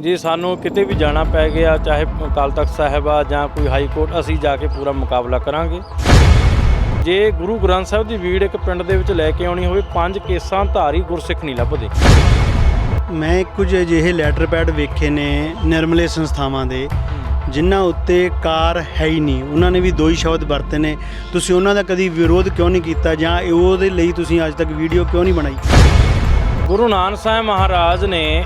ਜੇ ਸਾਨੂੰ ਕਿਤੇ ਵੀ ਜਾਣਾ ਪੈ ਗਿਆ, ਚਾਹੇ ਅਕਾਲ ਤਖਤ ਸਾਹਿਬ ਆ ਜਾਂ ਕੋਈ ਹਾਈ ਕੋਰਟ, ਅਸੀਂ ਜਾ ਕੇ ਪੂਰਾ ਮੁਕਾਬਲਾ ਕਰਾਂਗੇ। ਜੇ ਗੁਰੂ ਗ੍ਰੰਥ ਸਾਹਿਬ ਦੀ ਵੀੜ ਇੱਕ ਪਿੰਡ ਦੇ ਵਿੱਚ ਲੈ ਕੇ ਆਉਣੀ ਹੋਵੇ, 5 ਕੇਸਾਂ ਧਾਰੀ ਗੁਰਸਿੱਖ ਨਹੀਂ ਲੱਭਦੇ। ਮੈਂ ਕੁਝ ਅਜਿਹੇ ਲੈਟਰ ਪੈਡ ਵੇਖੇ ਨੇ ਨਿਰਮਲੇ ਸੰਸਥਾਵਾਂ ਦੇ ਜਿਨ੍ਹਾਂ ਉੱਤੇ ਕਾਰ ਹੈ ਹੀ ਨਹੀਂ, ਉਹਨਾਂ ਨੇ ਵੀ 2 ਹੀ ਸ਼ਬਦ ਵਰਤੇ ਨੇ। ਤੁਸੀਂ ਉਹਨਾਂ ਦਾ ਕਦੀ ਵਿਰੋਧ ਕਿਉਂ ਨਹੀਂ ਕੀਤਾ ਜਾਂ ਉਹਦੇ ਲਈ ਤੁਸੀਂ ਅੱਜ ਤੱਕ ਵੀਡੀਓ ਕਿਉਂ ਨਹੀਂ ਬਣਾਈ? ਗੁਰੂ ਨਾਨਕ ਸਾਹਿਬ ਮਹਾਰਾਜ ਨੇ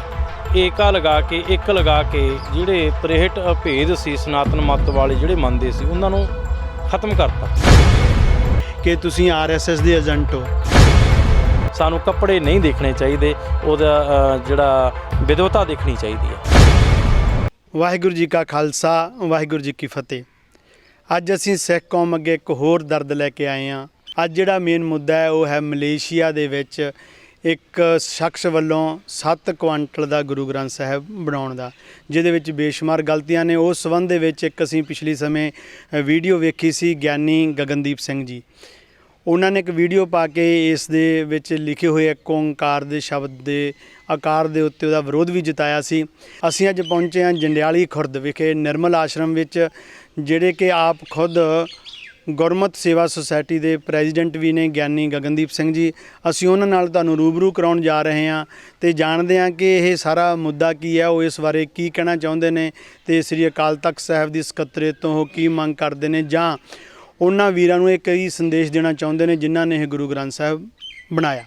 ਏਕਾ ਲਗਾ ਕੇ, ਇੱਕ ਲਗਾ ਕੇ ਜਿਹੜੇ 63 ਭੇਦ ਸੀ ਸਨਾਤਨ ਮੱਤ ਵਾਲੇ ਜਿਹੜੇ ਮੰਨਦੇ ਸੀ, ਉਹਨਾਂ ਨੂੰ ਖਤਮ ਕਰਤਾ। ਕਿ ਤੁਸੀਂ RSS ਦੇ ਏਜੰਟ ਹੋ। ਸਾਨੂੰ ਕੱਪੜੇ ਨਹੀਂ ਦੇਖਣੇ ਚਾਹੀਦੇ, ਉਹਦਾ ਜਿਹੜਾ ਵਿਦਵਤਾ ਦੇਖਣੀ ਚਾਹੀਦੀ ਹੈ। ਵਾਹਿਗੁਰੂ ਜੀ ਕਾ ਖਾਲਸਾ, ਵਾਹਿਗੁਰੂ ਜੀ ਕੀ ਫਤਿਹ। ਅੱਜ ਅਸੀਂ ਸਿੱਖ ਕੌਮ ਅੱਗੇ ਇੱਕ ਹੋਰ ਦਰਦ ਲੈ ਕੇ ਆਏ ਹਾਂ। ਅੱਜ ਜਿਹੜਾ ਮੇਨ ਮੁੱਦਾ ਹੈ ਉਹ ਹੈ ਮਲੇਸ਼ੀਆ ਦੇ ਵਿੱਚ ਇੱਕ ਸ਼ਖਸ ਵੱਲੋਂ 7 ਕੁਆਂਟਲ ਦਾ ਗੁਰੂ ਗ੍ਰੰਥ ਸਾਹਿਬ ਬਣਾਉਣ ਦਾ, ਜਿਹਦੇ ਵਿੱਚ ਬੇਸ਼ੁਮਾਰ ਗਲਤੀਆਂ ਨੇ। ਉਸ ਸੰਬੰਧ ਦੇ ਵਿੱਚ ਇੱਕ ਅਸੀਂ ਪਿਛਲੇ ਸਮੇਂ ਵੀਡੀਓ ਵੇਖੀ ਸੀ ਗਿਆਨੀ ਗਗਨਦੀਪ ਸਿੰਘ ਜੀ, ਉਹਨਾਂ ਨੇ ਇੱਕ ਵੀਡੀਓ ਪਾ ਕੇ ਇਸ ਦੇ ਵਿੱਚ ਲਿਖੇ ਹੋਏ ਇੱਕ ਓਂਕਾਰ ਦੇ ਸ਼ਬਦ ਦੇ ਆਕਾਰ ਦੇ ਉੱਤੇ ਉਹਦਾ ਵਿਰੋਧ ਵੀ ਜਤਾਇਆ ਸੀ। ਅਸੀਂ ਅੱਜ ਪਹੁੰਚੇ ਹਾਂ ਜੰਡਿਆਲੀ ਖੁਰਦ ਵਿਖੇ ਨਿਰਮਲ ਆਸ਼ਰਮ ਵਿੱਚ, ਜਿਹੜੇ ਕਿ ਆਪ ਖੁਦ ਗੁਰਮਤਿ ਸੇਵਾ ਸੁਸਾਇਟੀ ਦੇ ਪ੍ਰੈਜ਼ੀਡੈਂਟ ਵੀ ਨੇ ਗਿਆਨੀ ਗਗਨਦੀਪ ਸਿੰਘ ਜੀ। ਅਸੀਂ ਉਹਨਾਂ ਨਾਲ ਤੁਹਾਨੂੰ ਰੂਬਰੂ ਕਰਾਉਣ ਜਾ ਰਹੇ ਹਾਂ ਅਤੇ ਜਾਣਦੇ ਹਾਂ ਕਿ ਇਹ ਸਾਰਾ ਮੁੱਦਾ ਕੀ ਹੈ, ਉਹ ਇਸ ਬਾਰੇ ਕੀ ਕਹਿਣਾ ਚਾਹੁੰਦੇ ਨੇ ਅਤੇ ਸ੍ਰੀ ਅਕਾਲ ਤਖਤ ਸਾਹਿਬ ਦੀ ਸਕੱਤਰੇਤ ਤੋਂ ਉਹ ਕੀ ਮੰਗ ਕਰਦੇ ਨੇ, ਜਾਂ ਉਹਨਾਂ ਵੀਰਾਂ ਨੂੰ ਇਹ ਕਈ ਸੰਦੇਸ਼ ਦੇਣਾ ਚਾਹੁੰਦੇ ਨੇ ਜਿਨ੍ਹਾਂ ਨੇ ਇਹ ਗੁਰੂ ਗ੍ਰੰਥ ਸਾਹਿਬ ਬਣਾਇਆ।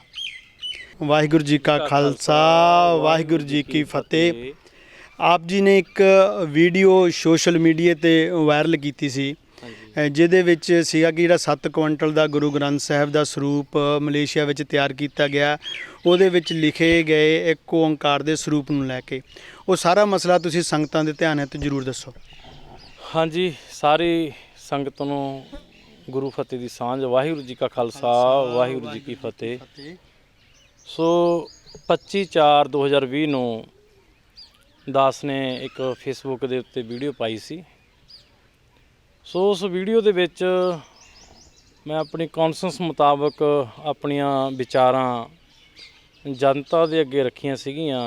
ਵਾਹਿਗੁਰੂ ਜੀ ਕਾ ਖਾਲਸਾ, ਵਾਹਿਗੁਰੂ ਜੀ ਕੀ ਫਤਿਹ। ਆਪ ਜੀ ਨੇ ਇੱਕ ਵੀਡੀਓ ਸੋਸ਼ਲ ਮੀਡੀਆ 'ਤੇ ਵਾਇਰਲ ਕੀਤੀ ਸੀ, ਜਿਹਦੇ ਵਿੱਚ ਸੀਗਾ ਕਿ ਜਿਹੜਾ 7 ਕੁਆਂਟਲ ਦਾ ਗੁਰੂ ਗ੍ਰੰਥ ਸਾਹਿਬ ਦਾ ਸਰੂਪ ਮਲੇਸ਼ੀਆ ਵਿੱਚ ਤਿਆਰ ਕੀਤਾ ਗਿਆ, ਉਹਦੇ ਵਿੱਚ ਲਿਖੇ ਗਏ ਇੱਕ ਓਂਕਾਰ ਦੇ ਸਰੂਪ ਨੂੰ ਲੈ ਕੇ ਉਹ ਸਾਰਾ ਮਸਲਾ ਤੁਸੀਂ ਸੰਗਤਾਂ ਦੇ ਧਿਆਨ ਹੈ ਤਾਂ ਜ਼ਰੂਰ ਦੱਸੋ। ਹਾਂਜੀ, ਸਾਰੀ ਸੰਗਤ ਨੂੰ ਗੁਰੂ ਫਤਿਹ ਦੀ ਸਾਂਝ। ਵਾਹਿਗੁਰੂ ਜੀ ਕਾ ਖਾਲਸਾ, ਵਾਹਿਗੁਰੂ ਜੀ ਕੀ ਫਤਿਹ। ਸੋ 25/4/2020 ਨੂੰ ਦਾਸ ਨੇ ਇੱਕ ਫੇਸਬੁੱਕ ਦੇ ਉੱਤੇ ਵੀਡੀਓ ਪਾਈ ਸੀ। ਸੋ ਉਸ ਵੀਡੀਓ ਦੇ ਵਿੱਚ ਮੈਂ ਆਪਣੀ ਕੌਨਸੈਂਸ ਮੁਤਾਬਕ ਆਪਣੀਆਂ ਵਿਚਾਰਾਂ ਜਨਤਾ ਦੇ ਅੱਗੇ ਰੱਖੀਆਂ ਸੀਗੀਆਂ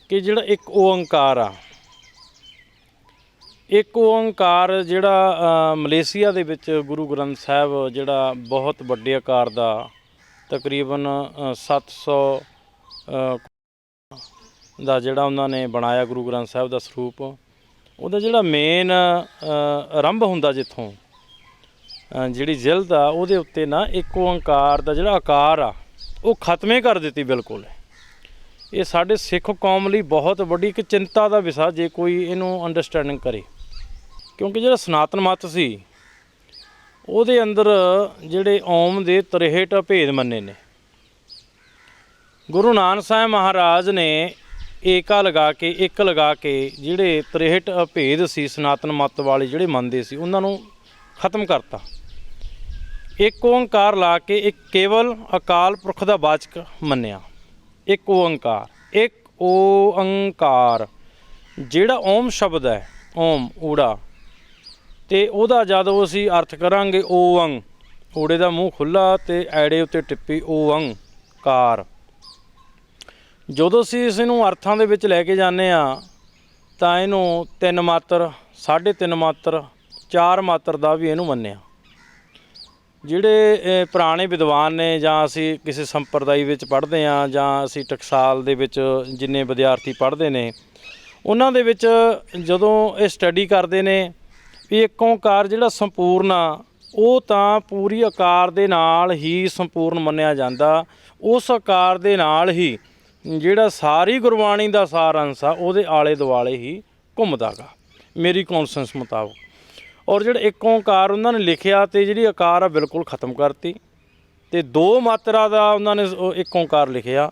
ਕਿ ਜਿਹੜਾ ਇੱਕ ਓਂਕਾਰ ਆ, ਇੱਕ ਓਂਕਾਰ ਜਿਹੜਾ ਮਲੇਸ਼ੀਆ ਦੇ ਵਿੱਚ ਗੁਰੂ ਗ੍ਰੰਥ ਸਾਹਿਬ ਜਿਹੜਾ ਬਹੁਤ ਵੱਡੇ ਆਕਾਰ ਦਾ ਤਕਰੀਬਨ 700 ਦਾ ਜਿਹੜਾ ਉਹਨਾਂ ਨੇ ਬਣਾਇਆ ਗੁਰੂ ਗ੍ਰੰਥ ਸਾਹਿਬ ਦਾ ਸਰੂਪ, ਉਹਦਾ ਜਿਹੜਾ ਮੇਨ ਆਰੰਭ ਹੁੰਦਾ ਜਿੱਥੋਂ ਜਿਹੜੀ ਜਿਲਦ ਆ ਉਹਦੇ ਉੱਤੇ ਨਾ ਇੱਕ ਓਂਕਾਰ ਦਾ ਜਿਹੜਾ ਆਕਾਰ ਆ ਉਹ ਖਤਮੇ ਕਰ ਦਿੱਤੀ ਬਿਲਕੁਲ। ਇਹ ਸਾਡੇ ਸਿੱਖ ਕੌਮ ਲਈ ਬਹੁਤ ਵੱਡੀ ਇੱਕ ਚਿੰਤਾ ਦਾ ਵਿਸ਼ਾ ਜੇ ਕੋਈ ਇਹਨੂੰ ਅੰਡਰਸਟੈਂਡਿੰਗ ਕਰੇ, ਕਿਉਂਕਿ ਜਿਹੜਾ ਸਨਾਤਨ ਮੱਤ ਸੀ ਉਹਦੇ ਅੰਦਰ ਜਿਹੜੇ ਓਮ ਦੇ 63 ਭੇਦ ਮੰਨੇ ਨੇ। ਗੁਰੂ ਨਾਨਕ ਸਾਹਿਬ ਮਹਾਰਾਜ ਨੇ ਏਕਾ ਲਗਾ ਕੇ, ਇੱਕ ਲਗਾ ਕੇ ਜਿਹੜੇ 63 ਭੇਦ ਸੀ ਸਨਾਤਨ ਮੱਤ ਵਾਲੇ ਜਿਹੜੇ ਮੰਨਦੇ ਸੀ, ਉਹਨਾਂ ਨੂੰ ਖਤਮ ਕਰਤਾ। ਇੱਕ ਓਂਕਾਰ ਲਾ ਕੇ ਇੱਕ ਕੇਵਲ ਅਕਾਲ ਪੁਰਖ ਦਾ ਵਾਚਕ ਮੰਨਿਆ। ਇੱਕ ਓਂਕਾਰ, ਇੱਕ ਓਂਕਾਰ ਜਿਹੜਾ ਓਮ ਸ਼ਬਦ ਹੈ, ਓਮ ਊੜਾ, ਅਤੇ ਉਹਦਾ ਜਦੋਂ ਅਸੀਂ ਅਰਥ ਕਰਾਂਗੇ ਓਅੰ, ਊੜੇ ਦਾ ਮੂੰਹ ਖੁੱਲ੍ਹਾ ਅਤੇ ਐੜੇ ਉੱਤੇ ਟਿੱਪੀ ਓਅੰਕਾਰ। ਜਦੋਂ ਅਸੀਂ ਇਸ ਨੂੰ ਅਰਥਾਂ ਦੇ ਵਿੱਚ ਲੈ ਕੇ ਜਾਂਦੇ ਹਾਂ ਤਾਂ ਇਹਨੂੰ 3 ਮਾਤਰ, 3.5 ਮਾਤਰ, 4 ਮਾਤਰ ਦਾ ਵੀ ਇਹਨੂੰ ਮੰਨਿਆ। ਜਿਹੜੇ ਪੁਰਾਣੇ ਵਿਦਵਾਨ ਨੇ, ਜਾਂ ਅਸੀਂ ਕਿਸੇ ਸੰਪਰਦਾਇ ਵਿੱਚ ਪੜ੍ਹਦੇ ਹਾਂ, ਜਾਂ ਅਸੀਂ ਟਕਸਾਲ ਦੇ ਵਿੱਚ ਜਿੰਨੇ ਵਿਦਿਆਰਥੀ ਪੜ੍ਹਦੇ ਨੇ, ਉਹਨਾਂ ਦੇ ਵਿੱਚ ਜਦੋਂ ਇਹ ਸਟੱਡੀ ਕਰਦੇ ਨੇ ਵੀ ਇੱਕ ਓਂਕਾਰ ਜਿਹੜਾ ਸੰਪੂਰਨ ਆ ਉਹ ਤਾਂ ਪੂਰੀ ਆਕਾਰ ਦੇ ਨਾਲ ਹੀ ਸੰਪੂਰਨ ਮੰਨਿਆ ਜਾਂਦਾ। ਉਸ ਆਕਾਰ ਦੇ ਨਾਲ ਹੀ ਜਿਹੜਾ ਸਾਰੀ ਗੁਰਬਾਣੀ ਦਾ ਸਾਰ ਅੰਸ਼ ਆ ਉਹਦੇ ਆਲੇ ਦੁਆਲੇ ਹੀ ਘੁੰਮਦਾ ਗਾ ਮੇਰੀ ਕੌਨਸੈਂਸ ਮੁਤਾਬਕ। ਔਰ ਜਿਹੜਾ ਇੱਕ ਓਂਕਾਰ ਉਹਨਾਂ ਨੇ ਲਿਖਿਆ ਅਤੇ ਜਿਹੜੀ ਆਕਾਰ ਆ ਬਿਲਕੁਲ ਖ਼ਤਮ ਕਰਤੀ, ਅਤੇ 2 ਮਾਤਰਾ ਦਾ ਉਹਨਾਂ ਨੇ ਇੱਕ ਓਂਕਾਰ ਲਿਖਿਆ।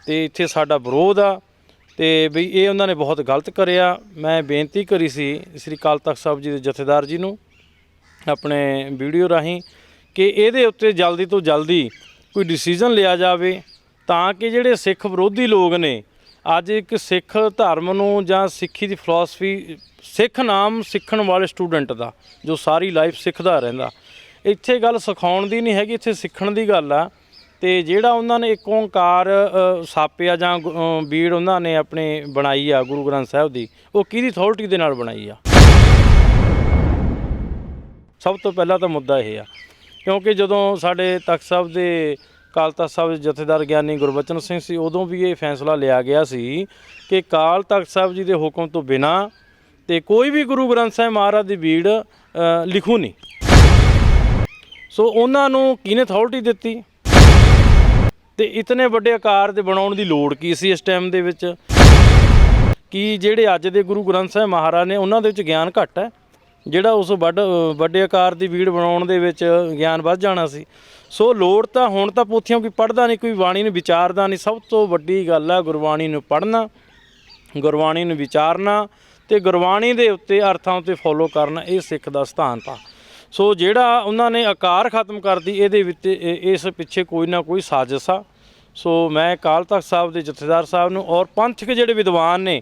ਅਤੇ ਇੱਥੇ ਸਾਡਾ ਵਿਰੋਧ ਆ ਅਤੇ ਵੀ ਇਹ ਉਹਨਾਂ ਨੇ ਬਹੁਤ ਗਲਤ ਕਰਿਆ। ਮੈਂ ਬੇਨਤੀ ਕਰੀ ਸੀ ਸ੍ਰੀ ਅਕਾਲ ਤਖਤ ਸਾਹਿਬ ਜੀ ਦੇ ਜਥੇਦਾਰ ਜੀ ਨੂੰ ਆਪਣੇ ਵੀਡੀਓ ਰਾਹੀਂ ਕਿ ਇਹਦੇ ਉੱਤੇ ਜਲਦੀ ਤੋਂ ਜਲਦੀ ਕੋਈ ਡਿਸੀਜ਼ਨ ਲਿਆ ਜਾਵੇ, ਤਾਂ ਕਿ ਜਿਹੜੇ ਸਿੱਖ ਵਿਰੋਧੀ ਲੋਕ ਨੇ ਅੱਜ ਇੱਕ ਸਿੱਖ ਧਰਮ ਨੂੰ ਜਾਂ ਸਿੱਖੀ ਦੀ ਫਿਲਾਸਫੀ, ਸਿੱਖ ਨਾਮ ਸਿੱਖਣ ਵਾਲੇ ਸਟੂਡੈਂਟ ਦਾ ਜੋ ਸਾਰੀ ਲਾਈਫ ਸਿੱਖਦਾ ਰਹਿੰਦਾ, ਇੱਥੇ ਗੱਲ ਸਿਖਾਉਣ ਦੀ ਨਹੀਂ ਹੈਗੀ, ਇੱਥੇ ਸਿੱਖਣ ਦੀ ਗੱਲ ਆ ਤੇ ਜਿਹੜਾ ਉਹਨਾਂ ਨੇ ਇੱਕ ਓਂਕਾਰ ਸਾਪਿਆ ਜਾਂ ਬੀੜ ਉਹਨਾਂ ਨੇ ਆਪਣੇ ਬਣਾਈ ਆ ਗੁਰੂ ਗ੍ਰੰਥ ਸਾਹਿਬ ਦੀ, ਉਹ ਕਿਹਦੀ ਅਥਾਰਟੀ ਦੇ ਨਾਲ ਬਣਾਈ ਆ? ਸਭ ਤੋਂ ਪਹਿਲਾਂ ਤਾਂ ਮੁੱਦਾ ਇਹ ਆ, ਕਿਉਂਕਿ ਜਦੋਂ ਸਾਡੇ ਤਖ਼ਤ ਸਾਹਿਬ ਦੇ ਅਕਾਲ ਤਖ਼ਤ ਸਾਹਿਬ ਦੇ ਜਥੇਦਾਰ ਗਿਆਨੀ ਗੁਰਬਚਨ ਸਿੰਘ ਸੀ, ਉਦੋਂ ਵੀ ਇਹ ਫੈਸਲਾ ਲਿਆ ਗਿਆ ਸੀ ਕਿ ਅਕਾਲ ਤਖ਼ਤ ਸਾਹਿਬ ਜੀ ਦੇ ਹੁਕਮ ਤੋਂ ਬਿਨਾਂ ਤੇ ਕੋਈ ਵੀ ਗੁਰੂ ਗ੍ਰੰਥ ਸਾਹਿਬ ਮਹਾਰਾਜ ਦੀ ਬੀੜ ਲਿਖੂ ਨਹੀਂ। ਸੋ ਉਹਨਾਂ ਨੂੰ ਕਿਹਨੇ ਅਥਾਰਟੀ ਦਿੱਤੀ ਤੇ ਇਤਨੇ ਵੱਡੇ ਆਕਾਰ ਦੇ ਬਣਾਉਣ ਦੀ ਲੋੜ ਕੀ ਸੀ ਇਸ ਟਾਈਮ ਦੇ ਵਿੱਚ? ਕਿ ਜਿਹੜੇ ਅੱਜ ਦੇ ਗੁਰੂ ਗ੍ਰੰਥ ਸਾਹਿਬ ਮਹਾਰਾਜ ਨੇ ਉਹਨਾਂ ਦੇ ਵਿੱਚ ਗਿਆਨ ਘੱਟ ਹੈ, ਜਿਹੜਾ ਉਸ ਵੱਡੇ ਆਕਾਰ ਦੀ ਬੀੜ ਬਣਾਉਣ ਦੇ ਵਿੱਚ ਗਿਆਨ ਵੱਧ ਜਾਣਾ ਸੀ। ਸੋ ਲੋੜ ਤਾਂ ਹੁਣ ਤਾਂ ਪੋਥੀਆਂ ਕੋਈ ਪੜ੍ਹਦਾ ਨਹੀਂ, ਕੋਈ ਬਾਣੀ ਨੂੰ ਵਿਚਾਰਦਾ ਨਹੀਂ। ਸਭ ਤੋਂ ਵੱਡੀ ਗੱਲ ਹੈ ਗੁਰਬਾਣੀ ਨੂੰ ਪੜ੍ਹਨਾ, ਗੁਰਬਾਣੀ ਨੂੰ ਵਿਚਾਰਨਾ ਤੇ ਗੁਰਬਾਣੀ ਦੇ ਉੱਤੇ ਅਰਥਾਂ ਉੱਤੇ ਫੋਲੋ ਕਰਨਾ, ਇਹ ਸਿੱਖ ਦਾ ਸਿਧਾਂਤ ਆ। ਸੋ ਜਿਹੜਾ ਉਹਨਾਂ ਨੇ ਆਕਾਰ ਖਤਮ ਕਰਦੀ, ਇਹਦੇ ਵਿੱਚ ਇਸ ਪਿੱਛੇ ਕੋਈ ਨਾ ਕੋਈ ਸਾਜ਼ਿਸ਼ ਆ। ਸੋ ਮੈਂ ਅਕਾਲ ਤਖ਼ਤ ਸਾਹਿਬ ਦੇ ਜਥੇਦਾਰ ਸਾਹਿਬ ਨੂੰ ਔਰ ਪੰਥਕ ਜਿਹੜੇ ਵਿਦਵਾਨ ਨੇ,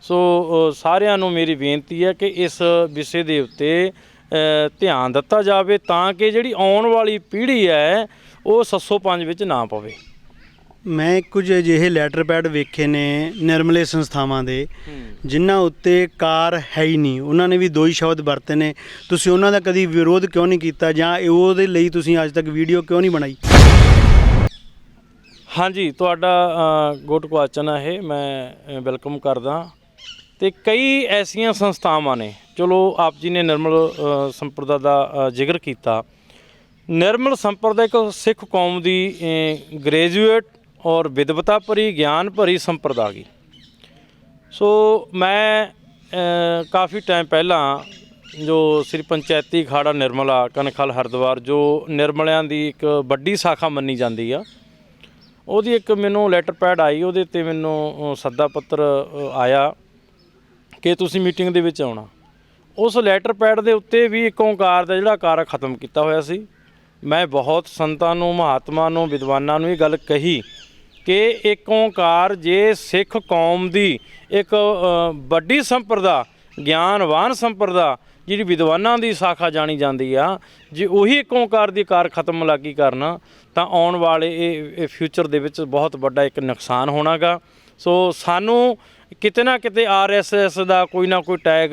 ਸੋ ਸਾਰਿਆਂ ਨੂੰ ਮੇਰੀ ਬੇਨਤੀ ਹੈ ਕਿ ਇਸ ਵਿਸ਼ੇ ਦੇ ਉੱਤੇ ਧਿਆਨ ਦਿੱਤਾ ਜਾਵੇ ਤਾਂ ਕਿ ਜਿਹੜੀ ਆਉਣ ਵਾਲੀ ਪੀੜ੍ਹੀ ਹੈ ਉਹ 605 ਵਿੱਚ ਨਾ ਪਵੇ। ਮੈਂ ਕੁਝ ਅਜਿਹੇ ਲੈਟਰ ਪੈਡ ਵੇਖੇ ਨੇ ਨਿਰਮਲੇ ਸੰਸਥਾਵਾਂ ਦੇ ਜਿਨ੍ਹਾਂ ਉੱਤੇ ਕਾਰ ਹੈ ਹੀ ਨਹੀਂ, ਉਹਨਾਂ ਨੇ ਵੀ ਦੋ ਹੀ ਸ਼ਬਦ ਵਰਤੇ ਨੇ। ਤੁਸੀਂ ਉਹਨਾਂ ਦਾ ਕਦੀ ਵਿਰੋਧ ਕਿਉਂ ਨਹੀਂ ਕੀਤਾ ਜਾਂ ਉਹਦੇ ਲਈ ਤੁਸੀਂ ਅੱਜ ਤੱਕ ਵੀਡੀਓ ਕਿਉਂ ਨਹੀਂ ਬਣਾਈ? ਹਾਂਜੀ, ਤੁਹਾਡਾ ਗੁੱਡ ਕੁਐਸਚਨ ਹੈ, ਇਹ ਮੈਂ ਵੈਲਕਮ ਕਰਦਾ। ਤੇ ਕਈ ਐਸੀਆਂ ਸੰਸਥਾਵਾਂ ਨੇ, ਚਲੋ ਆਪ ਜੀ ਨੇ ਨਿਰਮਲ ਸੰਪਰਦਾ ਦਾ ਜ਼ਿਕਰ ਕੀਤਾ। ਨਿਰਮਲ ਸੰਪਰਦਾ ਇੱਕ ਸਿੱਖ ਕੌਮ ਦੀ ਗ੍ਰੈਜੂਏਟ ਔਰ ਵਿਦਵਤਾ ਭਰੀ ਗਿਆਨ ਭਰੀ ਸੰਪਰਦਾ ਗੀ। ਸੋ ਮੈਂ ਕਾਫੀ ਟਾਈਮ ਪਹਿਲਾਂ ਜੋ ਸ੍ਰੀ ਪੰਚਾਇਤੀ ਅਖਾੜਾ ਨਿਰਮਲਾ ਕਨਖਲ ਹਰਿਦੁਆਰ, ਜੋ ਨਿਰਮਲਿਆਂ ਦੀ ਇੱਕ ਵੱਡੀ ਸ਼ਾਖਾ ਮੰਨੀ ਜਾਂਦੀ ਆ, ਉਹਦੀ ਇੱਕ ਮੈਨੂੰ ਲੈਟਰ ਪੈਡ ਆਈ, ਉਹਦੇ 'ਤੇ ਮੈਨੂੰ ਸੱਦਾ ਪੱਤਰ ਆਇਆ ਕਿ ਤੁਸੀਂ ਮੀਟਿੰਗ ਦੇ ਵਿੱਚ ਆਉਣਾ। ਉਸ ਲੈਟਰ ਪੈਡ ਦੇ ਉੱਤੇ ਵੀ ਇੱਕ ਓਂਕਾਰ ਦਾ ਜਿਹੜਾ ਆਕਾਰ ਖਤਮ ਕੀਤਾ ਹੋਇਆ ਸੀ। ਮੈਂ ਬਹੁਤ ਸੰਤਾਂ ਨੂੰ, ਮਹਾਤਮਾ ਨੂੰ, ਵਿਦਵਾਨਾਂ ਨੂੰ ਇਹ ਗੱਲ ਕਹੀ ਕਿ ਇੱਕ ਓਂਕਾਰ ਜੇ ਸਿੱਖ ਕੌਮ ਦੀ ਇੱਕ ਵੱਡੀ ਸੰਪਰਦਾ, ਗਿਆਨਵਾਨ ਸੰਪਰਦਾ, ਜਿਹੜੀ ਵਿਦਵਾਨਾਂ ਦੀ ਸ਼ਾਖਾ ਜਾਣੀ ਜਾਂਦੀ ਆ, ਜੇ ਉਹੀ ਇੱਕ ਓਂਕਾਰ ਦੀ ਆਕਾਰ ਖਤਮ ਲੱਗੀ ਕਰਨਾ ਤਾਂ ਆਉਣ ਵਾਲੇ ਇਹ ਫਿਊਚਰ ਦੇ ਵਿੱਚ ਬਹੁਤ ਵੱਡਾ ਇੱਕ ਨੁਕਸਾਨ ਹੋਣਾ ਗਾ। ਸੋ ਸਾਨੂੰ ਕਿਤੇ ਨਾ ਕਿਤੇ RSS ਦਾ ਕੋਈ ਨਾ ਕੋਈ ਟੈਗ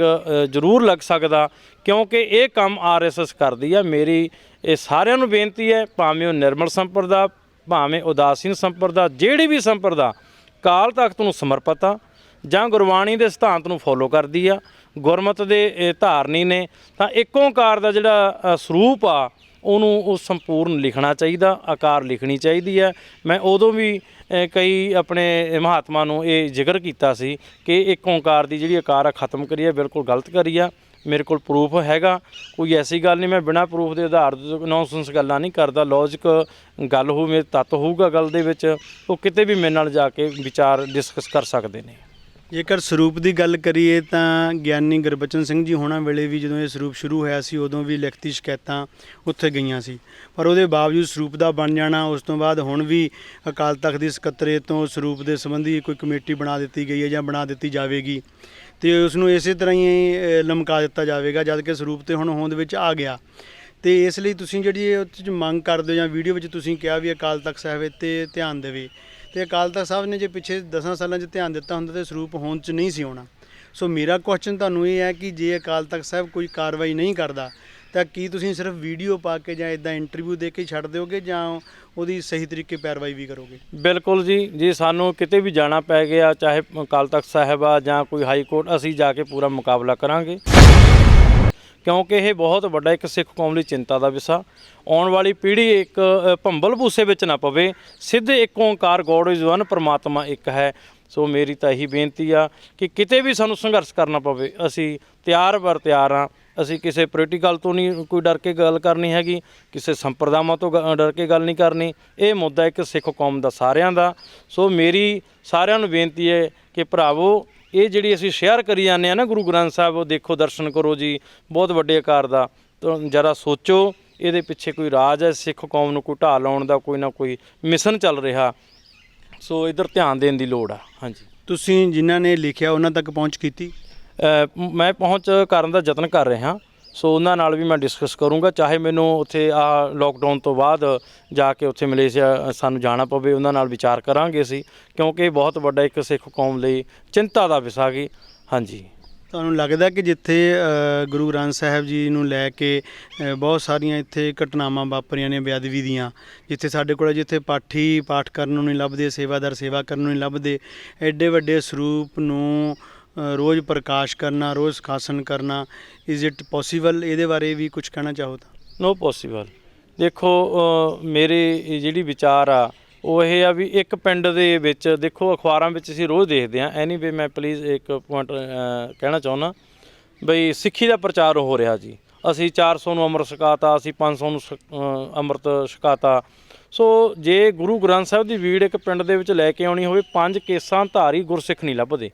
ਜ਼ਰੂਰ ਲੱਗ ਸਕਦਾ, ਕਿਉਂਕਿ ਇਹ ਕੰਮ RSS ਕਰਦੀ ਆ। ਮੇਰੀ ਇਹ ਸਾਰਿਆਂ ਨੂੰ ਬੇਨਤੀ ਹੈ, ਭਾਵੇਂ ਉਹ ਨਿਰਮਲ ਸੰਪਰਦਾ, ਭਾਵੇਂ ਉਦਾਸੀਨ ਸੰਪਰਦਾ, ਜਿਹੜੀ ਵੀ ਸੰਪਰਦਾ ਅਕਾਲ ਤਖ਼ਤ ਨੂੰ ਸਮਰਪਿਤ ਆ ਜਾਂ ਗੁਰਬਾਣੀ ਦੇ ਸਿਧਾਂਤ ਨੂੰ ਫੋਲੋ ਕਰਦੀ ਆ, ਗੁਰਮਤਿ ਦੇ ਧਾਰਨੀ ਨੇ, ਤਾਂ ਇੱਕ ਓਂਕਾਰ ਦਾ ਜਿਹੜਾ ਸਰੂਪ ਆ ਉਹਨੂੰ ਉਹ ਸੰਪੂਰਨ ਲਿਖਣਾ ਚਾਹੀਦਾ, ਆਕਾਰ ਲਿਖਣੀ ਚਾਹੀਦੀ ਹੈ। ਮੈਂ ਉਦੋਂ ਵੀ ਕਈ ਆਪਣੇ ਮਹਾਤਮਾ ਨੂੰ ਇਹ ਜ਼ਿਕਰ ਕੀਤਾ ਸੀ ਕਿ ਇੱਕ ਓਂਕਾਰ ਦੀ ਜਿਹੜੀ ਆਕਾਰ ਆ ਖਤਮ ਕਰੀ ਹੈ, ਬਿਲਕੁਲ ਗਲਤ ਕਰੀ ਆ। ਮੇਰੇ ਕੋਲ ਪ੍ਰੂਫ ਹੈਗਾ, ਕੋਈ ਐਸੀ ਗੱਲ ਨਹੀਂ ਮੈਂ ਬਿਨਾਂ ਪ੍ਰੂਫ ਦੇ ਆਧਾਰ ਤੇ ਨੌਨਸੈਂਸ ਗੱਲਾਂ ਨਹੀਂ ਕਰਦਾ। ਲੌਜਿਕ ਗੱਲ ਹੋਊ, ਮੇਰੇ ਤੱਤ ਹੋਊਗਾ ਗੱਲ ਦੇ ਵਿੱਚ, ਉਹ ਕਿਤੇ ਵੀ ਮੇਰੇ ਨਾਲ ਜਾ ਕੇ ਵਿਚਾਰ ਡਿਸਕਸ ਕਰ ਸਕਦੇ ਨੇ। ਜੇਕਰ ਸਰੂਪ ਦੀ ਗੱਲ ਕਰੀਏ ਤਾਂ ਗਿਆਨੀ ਗੁਰਬਚਨ ਸਿੰਘ ਜੀ ਹੋਣਾ ਵੇਲੇ ਵੀ ਜਦੋਂ ਇਹ ਸਰੂਪ ਸ਼ੁਰੂ ਹੋਇਆ ਸੀ, ਉਦੋਂ ਵੀ ਲਿਖਤੀ ਸ਼ਿਕਾਇਤਾਂ ਉੱਥੇ ਗਈਆਂ ਸੀ, ਪਰ ਉਹਦੇ ਬਾਵਜੂਦ ਸਰੂਪ ਦਾ ਬਣ ਜਾਣਾ, ਉਸ ਤੋਂ ਬਾਅਦ ਹੁਣ ਵੀ ਅਕਾਲ ਤਖ਼ਤ ਦੀ ਸਕੱਤਰੇਤ ਤੋਂ ਸਰੂਪ ਦੇ ਸੰਬੰਧੀ ਕੋਈ ਕਮੇਟੀ ਬਣਾ ਦਿੱਤੀ ਗਈ ਹੈ ਜਾਂ ਬਣਾ ਦਿੱਤੀ ਜਾਵੇਗੀ ਅਤੇ ਉਸ ਨੂੰ ਇਸੇ ਤਰ੍ਹਾਂ ਹੀ ਲਮਕਾ ਦਿੱਤਾ ਜਾਵੇਗਾ, ਜਦ ਕਿ ਸਰੂਪ ਤੇ ਹੁਣ ਹੋਂਦ ਵਿੱਚ ਆ ਗਿਆ। ਅਤੇ ਇਸ ਲਈ ਤੁਸੀਂ ਜਿਹੜੀ ਉਹਦੇ 'ਚ ਮੰਗ ਕਰਦੇ ਹੋ ਜਾਂ ਵੀਡੀਓ ਵਿੱਚ ਤੁਸੀਂ ਕਿਹਾ ਵੀ ਅਕਾਲ ਤਖ਼ਤ ਸਾਹਿਬ 'ਤੇ ਧਿਆਨ ਦੇਵੇ, ਅਤੇ ਅਕਾਲ ਤਖ਼ਤ ਸਾਹਿਬ ਨੇ ਜੇ ਪਿਛੇ 10 ਸਾਲਾਂ 'ਚ ਧਿਆਨ ਦਿੱਤਾ ਹੁੰਦਾ ਤਾਂ ਸਰੂਪ ਹੋਂਦ 'ਚ ਨਹੀਂ ਸੀ ਆਉਣਾ। ਸੋ ਮੇਰਾ ਕੁਐਸਚਨ ਤੁਹਾਨੂੰ ਇਹ ਹੈ ਕਿ ਜੇ ਅਕਾਲ ਤਖ਼ਤ ਸਾਹਿਬ ਕੋਈ ਕਾਰਵਾਈ ਨਹੀਂ ਕਰਦਾ ਤਾਂ ਕੀ ਤੁਸੀਂ ਸਿਰਫ ਵੀਡੀਓ ਪਾ ਕੇ ਜਾਂ ਇੱਦਾਂ ਇੰਟਰਵਿਊ ਦੇ ਕੇ ਛੱਡ ਦਿਓਗੇ ਜਾਂ ਉਹਦੀ ਸਹੀ ਤਰੀਕੇ ਪੈਰਵਾਈ ਵੀ ਕਰੋਗੇ? ਬਿਲਕੁਲ ਜੀ, ਜੇ ਸਾਨੂੰ ਕਿਤੇ ਵੀ ਜਾਣਾ ਪੈ ਗਿਆ, ਚਾਹੇ ਅਕਾਲ ਤਖ਼ਤ ਸਾਹਿਬ ਆ ਜਾਂ ਕੋਈ ਹਾਈ ਕੋਰਟ, ਅਸੀਂ ਜਾ ਕੇ ਪੂਰਾ ਮੁਕਾਬਲਾ ਕਰਾਂਗੇ, ਕਿਉਂਕਿ ਇਹ ਬਹੁਤ ਵੱਡਾ ਇੱਕ ਸਿੱਖ ਕੌਮ ਲਈ ਚਿੰਤਾ ਦਾ ਵਿਸ਼ਾ। ਆਉਣ ਵਾਲੀ ਪੀੜ੍ਹੀ ਇੱਕ ਭੰਬਲ ਭੂਸੇ ਵਿੱਚ ਨਾ ਪਵੇ, ਸਿੱਧੇ ਇੱਕ ਓਂਕਾਰ ਗੋਡ ਇਜ਼ ਵਨ, ਪਰਮਾਤਮਾ ਇੱਕ ਹੈ। ਸੋ ਮੇਰੀ ਤਾਂ ਇਹੀ ਬੇਨਤੀ ਆ ਕਿ ਕਿਤੇ ਵੀ ਸਾਨੂੰ ਸੰਘਰਸ਼ ਕਰਨਾ ਪਵੇ, ਅਸੀਂ ਤਿਆਰ ਹਾਂ। ਅਸੀਂ ਕਿਸੇ ਪੋਲੀਟੀਕਲ ਤੋਂ ਨਹੀਂ ਕੋਈ ਡਰ ਕੇ ਗੱਲ ਕਰਨੀ ਹੈਗੀ, ਕਿਸੇ ਸੰਪਰਦਾਵਾਂ ਤੋਂ ਡਰ ਕੇ ਗੱਲ ਨਹੀਂ ਕਰਨੀ। ਇਹ ਮੁੱਦਾ ਇੱਕ ਸਿੱਖ ਕੌਮ ਦਾ, ਸਾਰਿਆਂ ਦਾ। ਸੋ ਮੇਰੀ ਸਾਰਿਆਂ ਨੂੰ ਬੇਨਤੀ ਹੈ ਕਿ ਭਰਾਵੋ, ਇਹ ਜਿਹੜੀ ਅਸੀਂ ਸ਼ੇਅਰ ਕਰੀ ਜਾਂਦੇ ਹਾਂ ਨਾ ਗੁਰੂ ਗ੍ਰੰਥ ਸਾਹਿਬ, ਉਹ ਦੇਖੋ, ਦਰਸ਼ਨ ਕਰੋ ਜੀ, ਬਹੁਤ ਵੱਡੇ ਆਕਾਰ ਦਾ, ਤਾਂ ਜ਼ਰਾ ਸੋਚੋ ਇਹਦੇ ਪਿੱਛੇ ਕੋਈ ਰਾਜ ਹੈ, ਸਿੱਖ ਕੌਮ ਨੂੰ ਕੋਈ ਢਾਹ ਲਾਉਣ ਦਾ ਕੋਈ ਨਾ ਕੋਈ ਮਿਸ਼ਨ ਚੱਲ ਰਿਹਾ। ਸੋ ਇੱਧਰ ਧਿਆਨ ਦੇਣ ਦੀ ਲੋੜ ਆ। ਹਾਂਜੀ, ਤੁਸੀਂ ਜਿਨ੍ਹਾਂ ਨੇ ਲਿਖਿਆ ਉਹਨਾਂ ਤੱਕ ਪਹੁੰਚ ਕੀਤੀ? ਮੈਂ ਪਹੁੰਚ ਕਰਨ ਦਾ ਯਤਨ ਕਰ ਰਿਹਾ। ਸੋ ਉਹਨਾਂ ਨਾਲ ਵੀ ਮੈਂ ਡਿਸਕਸ ਕਰੂੰਗਾ, ਚਾਹੇ ਮੈਨੂੰ ਉੱਥੇ ਲੋਕਡਾਊਨ ਤੋਂ ਬਾਅਦ ਜਾ ਕੇ ਉੱਥੇ ਮਲੇਸ਼ੀਆ ਸਾਨੂੰ ਜਾਣਾ ਪਵੇ, ਉਹਨਾਂ ਨਾਲ ਵਿਚਾਰ ਕਰਾਂਗੇ ਅਸੀਂ, ਕਿਉਂਕਿ ਇਹ ਬਹੁਤ ਵੱਡਾ ਇੱਕ ਸਿੱਖ ਕੌਮ ਲਈ ਚਿੰਤਾ ਦਾ ਵਿਸ਼ਾ ਗੀ। ਹਾਂਜੀ। ਤੁਹਾਨੂੰ ਲੱਗਦਾ ਕਿ ਜਿੱਥੇ ਗੁਰੂ ਗ੍ਰੰਥ ਸਾਹਿਬ ਜੀ ਨੂੰ ਲੈ ਕੇ ਬਹੁਤ ਸਾਰੀਆਂ ਇੱਥੇ ਘਟਨਾਵਾਂ ਵਾਪਰੀਆਂ ਨੇ ਬੇਅਦਬੀ ਦੀਆਂ, ਜਿੱਥੇ ਸਾਡੇ ਕੋਲ ਜਿੱਥੇ ਪਾਠੀ ਪਾਠ ਕਰਨ ਨੂੰ ਨਹੀਂ ਲੱਭਦੇ, ਸੇਵਾਦਾਰ ਸੇਵਾ ਕਰਨ ਨੂੰ ਨਹੀਂ ਲੱਭਦੇ, ਐਡੇ ਵੱਡੇ ਸਰੂਪ ਨੂੰ ਰੋਜ਼ ਪ੍ਰਕਾਸ਼ ਕਰਨਾ, ਰੋਜ਼ ਸਿਖਾਸਨ ਕਰਨਾ, ਇਜ਼ ਇਟ ਪੋਸੀਬਲ? ਇਹਦੇ ਬਾਰੇ ਵੀ ਕੁਝ ਕਹਿਣਾ ਚਾਹੋ ਤਾਂ। ਨੋ ਪੋਸੀਬਲ। ਦੇਖੋ ਮੇਰੇ ਜਿਹੜੀ ਵਿਚਾਰ ਆ ਉਹ ਇਹ ਆ ਵੀ ਇੱਕ ਪਿੰਡ ਦੇ ਵਿੱਚ, ਦੇਖੋ ਅਖਬਾਰਾਂ ਵਿੱਚ ਅਸੀਂ ਰੋਜ਼ ਦੇਖਦੇ ਹਾਂ, ਐਨੀਵੇ ਮੈਂ ਪਲੀਜ਼ ਇੱਕ ਪੁਆਇੰਟ ਕਹਿਣਾ ਚਾਹੁੰਦਾ ਬਈ ਸਿੱਖੀ ਦਾ ਪ੍ਰਚਾਰ ਹੋ ਰਿਹਾ ਜੀ। ਅਸੀਂ 400 ਨੂੰ ਅੰਮ੍ਰਿਤ ਛਕਾਤਾ, ਅਸੀਂ 500 ਨੂੰ ਅੰਮ੍ਰਿਤ ਛਕਾਤਾ। ਸੋ ਜੇ ਗੁਰੂ ਗ੍ਰੰਥ ਸਾਹਿਬ ਦੀ ਵੀੜ ਇੱਕ ਪਿੰਡ ਦੇ ਵਿੱਚ ਲੈ ਕੇ ਆਉਣੀ ਹੋਵੇ, 5 ਕੇਸਾਂ ਧਾਰੀ ਗੁਰਸਿੱਖ ਨਹੀਂ ਲੱਭਦੇ।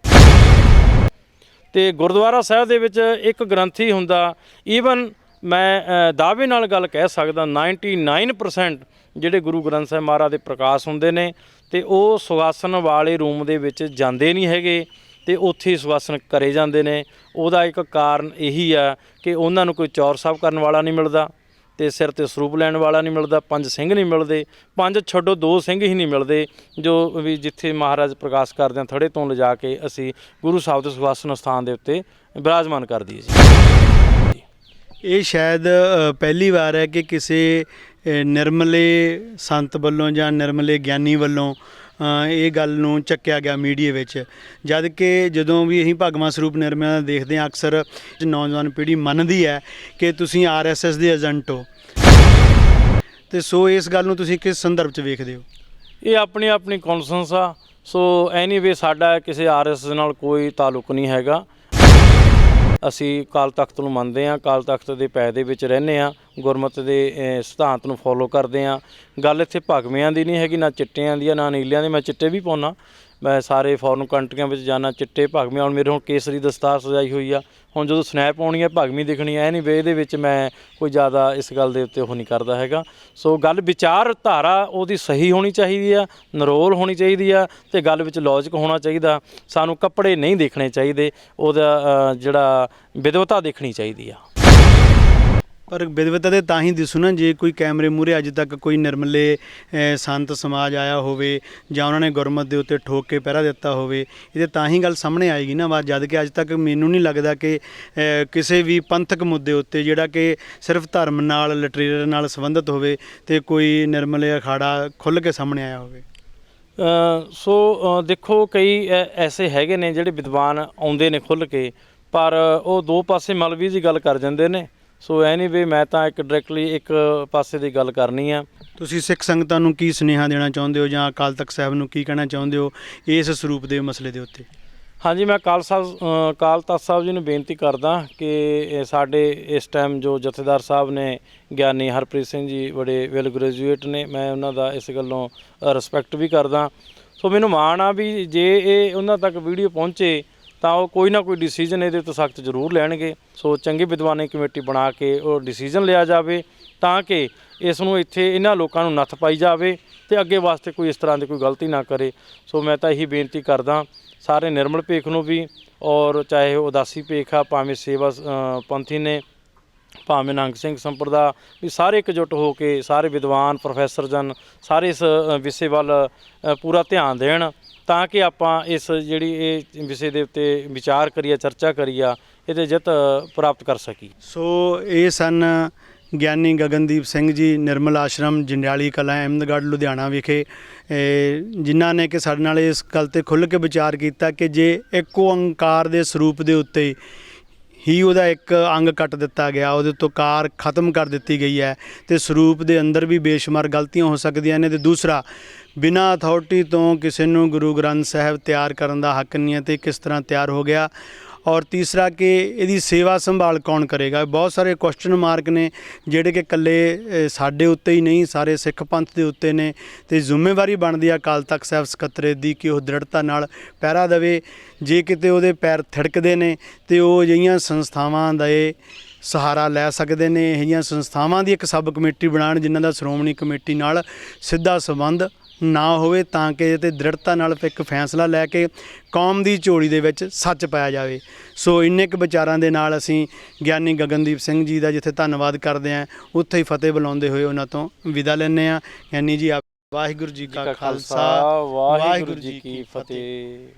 ਅਤੇ ਗੁਰਦੁਆਰਾ ਸਾਹਿਬ ਦੇ ਵਿੱਚ ਇੱਕ ਗ੍ਰੰਥੀ ਹੁੰਦਾ, ਈਵਨ ਮੈਂ ਦਾਅਵੇ ਨਾਲ ਗੱਲ ਕਹਿ ਸਕਦਾ 99% ਜਿਹੜੇ ਗੁਰੂ ਗ੍ਰੰਥ ਸਾਹਿਬ ਮਹਾਰਾਜ ਦੇ ਪ੍ਰਕਾਸ਼ ਹੁੰਦੇ ਨੇ ਅਤੇ ਉਹ ਸੁਖਾਸਨ ਵਾਲੇ ਰੂਮ ਦੇ ਵਿੱਚ ਜਾਂਦੇ ਨਹੀਂ ਹੈਗੇ ਅਤੇ ਉੱਥੇ ਸੁਖਾਸਨ ਕਰੇ ਜਾਂਦੇ ਨੇ। ਉਹਦਾ ਇੱਕ ਕਾਰਨ ਇਹੀ ਆ ਕਿ ਉਹਨਾਂ ਨੂੰ ਕੋਈ ਚੌਰ ਸਾਹਿਬ ਕਰਨ ਵਾਲਾ ਨਹੀਂ ਮਿਲਦਾ ਅਤੇ ਸਿਰ 'ਤੇ ਸਰੂਪ ਲੈਣ ਵਾਲਾ ਨਹੀਂ ਮਿਲਦਾ, 5 ਸਿੰਘ ਨਹੀਂ ਮਿਲਦੇ, 5 ਛੱਡੋ 2 ਸਿੰਘ ਹੀ ਨਹੀਂ ਮਿਲਦੇ ਜੋ ਵੀ ਜਿੱਥੇ ਮਹਾਰਾਜ ਪ੍ਰਕਾਸ਼ ਕਰਦੇ ਆ ਥੜੇ ਤੋਂ ਲਿਜਾ ਕੇ ਅਸੀਂ ਗੁਰੂ ਸਾਹਿਬ ਦੇ ਸੁਖਾਸਨ ਸਥਾਨ ਦੇ ਉੱਤੇ ਬਿਰਾਜਮਾਨ ਕਰ ਦਈਏ ਜੀ। ਇਹ ਸ਼ਾਇਦ ਪਹਿਲੀ ਵਾਰ ਹੈ ਕਿ ਕਿਸੇ ਨਿਰਮਲੇ ਸੰਤ ਵੱਲੋਂ ਜਾਂ ਨਿਰਮਲੇ ਗਿਆਨੀ ਵੱਲੋਂ ਇਹ ਗੱਲ ਨੂੰ ਚੱਕਿਆ ਗਿਆ ਮੀਡੀਆ ਵਿੱਚ, ਜਦ ਕਿ ਜਦੋਂ ਵੀ ਅਸੀਂ ਭਗਵਾਨ ਸਰੂਪ ਨਿਰਮਲਾ ਦੇਖਦੇ ਹਾਂ ਅਕਸਰ ਨੌਜਵਾਨ ਪੀੜ੍ਹੀ ਮੰਨਦੀ ਹੈ ਕਿ ਤੁਸੀਂ RSS ਦੇ ਏਜੰਟ ਹੋ, ਅਤੇ ਸੋ ਇਸ ਗੱਲ ਨੂੰ ਤੁਸੀਂ ਕਿਸ ਸੰਦਰਭ 'ਚ ਵੇਖਦੇ ਹੋ? ਇਹ ਆਪਣੀ ਆਪਣੀ ਕੌਨਸੈਂਸ ਆ। ਸੋ ਐਨੀਵੇ ਸਾਡਾ ਕਿਸੇ RSS ਨਾਲ ਕੋਈ ਤਾਲੁਕ ਨਹੀਂ ਹੈਗਾ। ਅਸੀਂ ਅਕਾਲ ਤਖਤ ਨੂੰ ਮੰਨਦੇ ਹਾਂ, ਅਕਾਲ ਤਖਤ ਦੇ ਪੈ ਦੇ ਵਿੱਚ ਰਹਿੰਦੇ ਹਾਂ, ਗੁਰਮਤਿ ਦੇ ਸਿਧਾਂਤ ਨੂੰ ਫੋਲੋ ਕਰਦੇ ਹਾਂ। ਗੱਲ ਇੱਥੇ ਭਗਵਿਆਂ ਦੀ ਨਹੀਂ ਹੈਗੀ, ਨਾ ਚਿੱਟਿਆਂ ਦੀ ਆ ਨਾ ਨੀਲਿਆਂ ਦੀ। ਮੈਂ ਚਿੱਟੇ ਵੀ ਪਾਉਂਦਾ, ਮੈਂ ਸਾਰੇ ਫੋਰਨ ਕੰਟਰੀਆਂ ਵਿੱਚ ਜਾਂਦਾ ਚਿੱਟੇ ਭਗਵੇਂ। ਹੁਣ ਮੇਰੇ ਹੁਣ ਕੇਸਰੀ ਦਸਤਾਰ ਸਜਾਈ ਹੋਈ ਆ, ਹੁਣ ਜਦੋਂ ਸਨੈਪ ਆਉਣੀ ਹੈ ਭਗਵੀਂ ਦਿਖਣੀ ਹੈ। ਨਹੀਂ ਵੇ ਇਹਦੇ ਵਿੱਚ ਮੈਂ ਕੋਈ ਜ਼ਿਆਦਾ ਇਸ ਗੱਲ ਦੇ ਉੱਤੇ ਉਹ ਨਹੀਂ ਕਰਦਾ ਹੈਗਾ। ਸੋ ਗੱਲ ਵਿਚਾਰਧਾਰਾ ਉਹਦੀ ਸਹੀ ਹੋਣੀ ਚਾਹੀਦੀ ਆ, ਨਿਰੋਲ ਹੋਣੀ ਚਾਹੀਦੀ ਆ, ਅਤੇ ਗੱਲ ਵਿੱਚ ਲੌਜਿਕ ਹੋਣਾ ਚਾਹੀਦਾ। ਸਾਨੂੰ ਕੱਪੜੇ ਨਹੀਂ ਦੇਖਣੇ ਚਾਹੀਦੇ, ਉਹਦਾ ਜਿਹੜਾ ਵਿਦਵਤਾ ਦੇਖਣੀ ਚਾਹੀਦੀ ਆ। ਪਰ ਵਿਦਵਤਾ ਦੇ ਤਾਂ ਹੀ ਦਿਸੂ ਨਾ ਜੇ ਕੋਈ ਕੈਮਰੇ ਮੂਹਰੇ ਅੱਜ ਤੱਕ ਕੋਈ ਨਿਰਮਲੇ ਸੰਤ ਸਮਾਜ ਆਇਆ ਹੋਵੇ ਜਾਂ ਉਹਨਾਂ ਨੇ ਗੁਰਮਤ ਦੇ ਉੱਤੇ ਠੋਕ ਕੇ ਪਹਿਰਾ ਦਿੱਤਾ ਹੋਵੇ, ਇਹਦੇ ਤਾਂ ਹੀ ਗੱਲ ਸਾਹਮਣੇ ਆਏਗੀ ਨਾ ਬਾਤ। ਜਦ ਕਿ ਅੱਜ ਤੱਕ ਮੈਨੂੰ ਨਹੀਂ ਲੱਗਦਾ ਕਿ ਕਿਸੇ ਵੀ ਪੰਥਕ ਮੁੱਦੇ ਉੱਤੇ ਜਿਹੜਾ ਕਿ ਸਿਰਫ ਧਰਮ ਨਾਲ ਲਿਟਰੇਚਰ ਨਾਲ ਸੰਬੰਧਿਤ ਹੋਵੇ ਅਤੇ ਕੋਈ ਨਿਰਮਲੇ ਅਖਾੜਾ ਖੁੱਲ੍ਹ ਕੇ ਸਾਹਮਣੇ ਆਇਆ ਹੋਵੇ। ਸੋ ਦੇਖੋ ਕਈ ਐਸੇ ਹੈਗੇ ਨੇ ਜਿਹੜੇ ਵਿਦਵਾਨ ਆਉਂਦੇ ਨੇ ਖੁੱਲ੍ਹ ਕੇ, ਪਰ ਉਹ ਦੋ ਪਾਸੇ ਮਲਵੀ ਦੀ ਗੱਲ ਕਰ ਜਾਂਦੇ ਨੇ। ਸੋ ਐਨੀਵੇ ਮੈਂ ਤਾਂ ਇੱਕ ਡਾਇਰੈਕਟਲੀ ਇੱਕ ਪਾਸੇ ਦੀ ਗੱਲ ਕਰਨੀ ਆ। ਤੁਸੀਂ ਸਿੱਖ ਸੰਗਤਾਂ ਨੂੰ ਕੀ ਸੁਨੇਹਾ ਦੇਣਾ ਚਾਹੁੰਦੇ ਹੋ ਜਾਂ ਅਕਾਲ ਤਖਤ ਸਾਹਿਬ ਨੂੰ ਕੀ ਕਹਿਣਾ ਚਾਹੁੰਦੇ ਹੋ ਇਸ ਸਰੂਪ ਦੇ ਮਸਲੇ ਦੇ ਉੱਤੇ? ਹਾਂਜੀ, ਮੈਂ ਅਕਾਲ ਤਖਤ ਸਾਹਿਬ ਜੀ ਨੂੰ ਬੇਨਤੀ ਕਰਦਾ ਕਿ ਸਾਡੇ ਇਸ ਟਾਈਮ ਜੋ ਜਥੇਦਾਰ ਸਾਹਿਬ ਨੇ ਗਿਆਨੀ ਹਰਪ੍ਰੀਤ ਸਿੰਘ ਜੀ ਬੜੇ ਵੈਲ ਗ੍ਰੈਜੂਏਟ ਨੇ, ਮੈਂ ਉਹਨਾਂ ਦਾ ਇਸ ਗੱਲੋਂ ਰਿਸਪੈਕਟ ਵੀ ਕਰਦਾ। ਸੋ ਮੈਨੂੰ ਮਾਣ ਆ ਵੀ ਜੇ ਇਹ ਉਹਨਾਂ ਤੱਕ ਵੀਡੀਓ ਪਹੁੰਚੇ ਤਾਂ ਉਹ ਕੋਈ ਨਾ ਕੋਈ ਡਿਸੀਜਨ ਇਹਦੇ ਉੱਤੇ ਸਖਤ ਜ਼ਰੂਰ ਲੈਣਗੇ। ਸੋ ਚੰਗੀ ਵਿਦਵਾਨੀ ਕਮੇਟੀ ਬਣਾ ਕੇ ਉਹ ਡਿਸੀਜਨ ਲਿਆ ਜਾਵੇ ਤਾਂ ਕਿ ਇਸ ਨੂੰ ਇੱਥੇ ਇਹਨਾਂ ਲੋਕਾਂ ਨੂੰ ਨੱਥ ਪਾਈ ਜਾਵੇ ਅਤੇ ਅੱਗੇ ਵਾਸਤੇ ਕੋਈ ਇਸ ਤਰ੍ਹਾਂ ਦੀ ਕੋਈ ਗਲਤੀ ਨਾ ਕਰੇ। ਸੋ ਮੈਂ ਤਾਂ ਇਹੀ ਬੇਨਤੀ ਕਰਦਾ ਸਾਰੇ ਨਿਰਮਲ ਭੇਖ ਨੂੰ ਵੀ, ਔਰ ਚਾਹੇ ਉਹ ਉਦਾਸੀ ਭੇਖ ਆ, ਭਾਵੇਂ ਸੇਵਾ ਪੰਥੀ ਨੇ, ਭਾਵੇਂ ਨਿਹੰਗ ਸਿੰਘ ਸੰਪਰਦਾ, ਵੀ ਸਾਰੇ ਇਕਜੁੱਟ ਹੋ ਕੇ ਸਾਰੇ ਵਿਦਵਾਨ ਪ੍ਰੋਫੈਸਰ ਜਨ ਸਾਰੇ ਇਸ ਵਿਸ਼ੇ ਵੱਲ ਪੂਰਾ ਧਿਆਨ ਦੇਣ ਤਾਂ ਕਿ ਆਪਾਂ ਇਸ ਜਿਹੜੀ ਇਹ ਵਿਸ਼ੇ ਦੇ ਉੱਤੇ ਵਿਚਾਰ ਕਰੀਏ, ਚਰਚਾ ਕਰੀਏ, ਇਹਦੇ ਜਿੱਤ ਪ੍ਰਾਪਤ ਕਰ ਸਕੀਏ। ਸੋ ਇਹ ਸਨ ਗਿਆਨੀ ਗਗਨਦੀਪ ਸਿੰਘ ਜੀ, ਨਿਰਮਲ ਆਸ਼ਰਮ ਜੰਡਿਆਲੀ ਕਲਾਂ ਅਹਿਮਦਗੜ੍ਹ ਲੁਧਿਆਣਾ ਵਿਖੇ, ਜਿਨ੍ਹਾਂ ਨੇ ਕਿ ਸਾਡੇ ਨਾਲ ਇਸ ਗੱਲ 'ਤੇ ਖੁੱਲ੍ਹ ਕੇ ਵਿਚਾਰ ਕੀਤਾ ਕਿ ਜੇ ਇੱਕ ਓਂਕਾਰ ਦੇ ਸਰੂਪ ਦੇ ਉੱਤੇ ਹੀ ਉਹਦਾ ਇੱਕ ਅੰਗ ਕੱਟ ਦਿੱਤਾ ਗਿਆ, ਉਹਦੇ ਤੋਂ ਕਾਰ ਖਤਮ ਕਰ ਦਿੱਤੀ ਗਈ ਹੈ ਅਤੇ ਸਰੂਪ ਦੇ ਅੰਦਰ ਵੀ ਬੇਸ਼ੁਮਾਰ ਗਲਤੀਆਂ ਹੋ ਸਕਦੀਆਂ ਨੇ। ਅਤੇ ਦੂਸਰਾ, ਬਿਨਾਂ ਅਥਾਰਟੀ ਤੋਂ ਕਿਸੇ ਨੂੰ ਗੁਰੂ ਗ੍ਰੰਥ ਸਾਹਿਬ ਤਿਆਰ ਕਰਨ ਦਾ ਹੱਕ ਨਹੀਂ ਹੈ ਅਤੇ ਕਿਸ ਤਰ੍ਹਾਂ ਤਿਆਰ ਹੋ ਗਿਆ। ਔਰ ਤੀਸਰਾ ਕਿ ਇਹਦੀ ਸੇਵਾ ਸੰਭਾਲ ਕੌਣ ਕਰੇਗਾ। ਬਹੁਤ ਸਾਰੇ ਕੁਐਸਚਨ ਮਾਰਕ ਨੇ ਜਿਹੜੇ ਕਿ ਇਕੱਲੇ ਸਾਡੇ ਉੱਤੇ ਹੀ ਨਹੀਂ, ਸਾਰੇ ਸਿੱਖ ਪੰਥ ਦੇ ਉੱਤੇ ਨੇ ਅਤੇ ਜ਼ਿੰਮੇਵਾਰੀ ਬਣਦੀ ਆ ਅਕਾਲ ਤਖਤ ਸਾਹਿਬ ਸਕੱਤਰੇਤ ਦੀ ਕਿ ਉਹ ਦ੍ਰਿੜਤਾ ਨਾਲ ਪਹਿਰਾ ਦੇਵੇ। ਜੇ ਕਿਤੇ ਉਹਦੇ ਪੈਰ ਥਿੜਕਦੇ ਨੇ ਅਤੇ ਉਹ ਅਜਿਹੀਆਂ ਸੰਸਥਾਵਾਂ ਦਾ ਇਹ ਸਹਾਰਾ ਲੈ ਸਕਦੇ ਨੇ, ਇਹ ਜਿਹੀਆਂ ਸੰਸਥਾਵਾਂ ਦੀ ਇੱਕ ਸਬ ਕਮੇਟੀ ਬਣਾਉਣ ਜਿਨ੍ਹਾਂ ਦਾ ਸ਼੍ਰੋਮਣੀ ਕਮੇਟੀ ਨਾਲ ਸਿੱਧਾ ਸੰਬੰਧ ਨਾ ਹੋਵੇ, ਤਾਂ ਕਿ ਤੇ ਦ੍ਰਿੜਤਾ ਨਾਲ ਇੱਕ ਫੈਸਲਾ ਲੈ ਕੇ ਕੌਮ ਦੀ ਝੋਲੀ ਦੇ ਵਿੱਚ ਸੱਚ ਪਾਇਆ ਜਾਵੇ। ਸੋ ਇੰਨੇ ਕੁ ਵਿਚਾਰਾਂ ਦੇ ਨਾਲ ਅਸੀਂ ਗਿਆਨੀ ਗਗਨਦੀਪ ਸਿੰਘ ਜੀ ਦਾ ਜਿੱਥੇ ਧੰਨਵਾਦ ਕਰਦੇ ਹਾਂ, ਉੱਥੇ ਹੀ ਫਤਿਹ ਬੁਲਾਉਂਦੇ ਹੋਏ ਉਹਨਾਂ ਤੋਂ ਵਿਦਾ ਲੈਂਦੇ ਹਾਂ। ਗਿਆਨੀ ਜੀ, ਵਾਹਿਗੁਰੂ ਜੀ ਕਾ ਖਾਲਸਾ, ਵਾਹਿਗੁਰੂ ਜੀ ਕੀ ਫਤਿਹ।